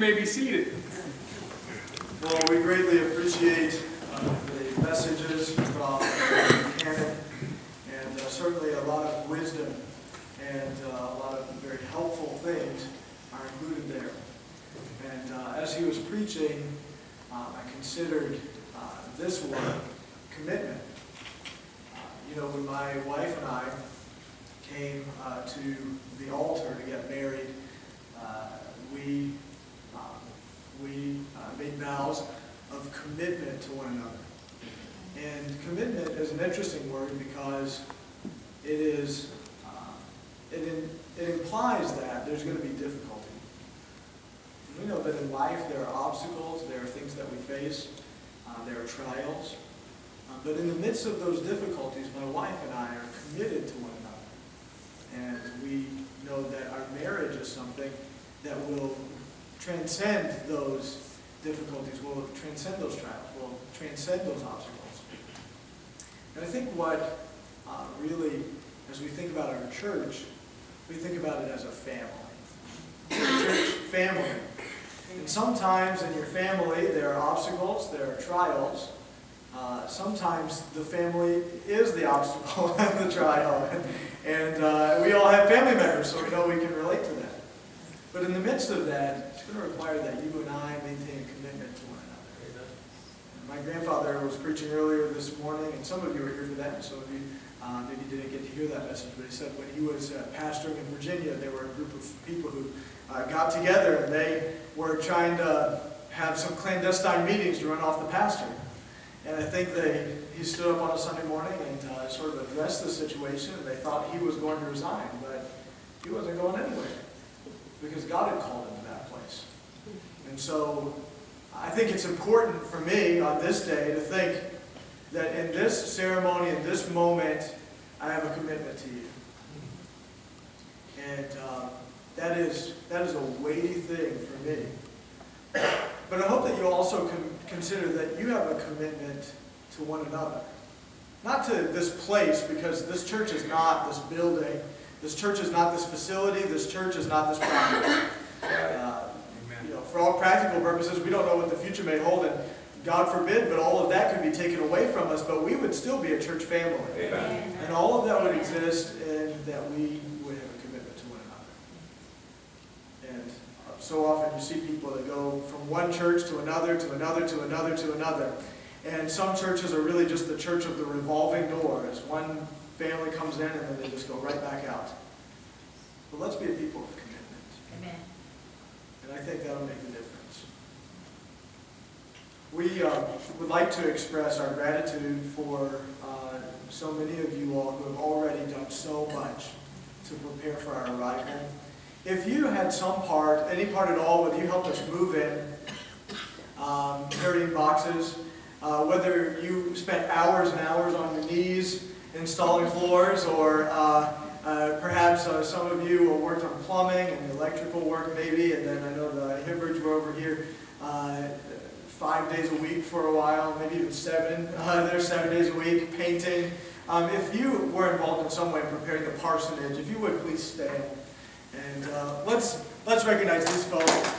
You may be seated. Well, we greatly appreciate the messages from Buchanan, and certainly a lot of wisdom and a lot of very helpful things are included there. And as he was preaching, I considered this word, commitment. When my wife and I came to the altar to get married, we made vows of commitment to one another. And commitment is an interesting word because it implies that there's going to be difficulty. We know that in life there are obstacles, there are things that we face, there are trials. But in the midst of those difficulties, my wife and I are committed to one another. And we know that our marriage is something that will transcend those difficulties, will transcend those trials, will transcend those obstacles. And I think what really, as we think about our church, we think about it as a family. Church family. And sometimes in your family there are obstacles, there are trials. Sometimes the family is the obstacle and the trial. And we all have family members, so we know we can relate to that. But in the midst of that, it's going to require that you and I maintain a commitment to one another. And my grandfather was preaching earlier this morning, and some of you were here for that, and some of you maybe didn't get to hear that message, but he said when he was pastoring in Virginia, there were a group of people who got together, and they were trying to have some clandestine meetings to run off the pastor. And I think he stood up on a Sunday morning and sort of addressed the situation, and they thought he was going to resign, but he wasn't going anywhere, because God had called him to that place. And so I think it's important for me on this day to think that in this ceremony, in this moment, I have a commitment to you. And that is a weighty thing for me. But I hope that you also can consider that you have a commitment to one another. Not to this place, because this church is not this building. This church is not this facility. This church is not this property. For all practical purposes, we don't know what the future may hold, and God forbid, but all of that could be taken away from us, but we would still be a church family. Amen. And all of that would exist, and that we would have a commitment to one another. And so often you see people that go from one church to another, to another, to another, to another. And some churches are really just the church of the revolving door, as one family comes in and then they just go right back out. But let's be a people of commitment. Amen. And I think that'll make the difference. We would like to express our gratitude for so many of you all who have already done so much to prepare for our arrival. If you had some part, any part at all, whether you helped us move in, carrying boxes, whether you spent hours and hours on your knees installing floors, or perhaps some of you worked on plumbing and electrical work maybe, and then I know the Hibbards were over here 5 days a week for a while, maybe even 7. They're 7 days a week, painting. If you were involved in some way in preparing the parsonage, if you would please stand. And let's recognize these folks.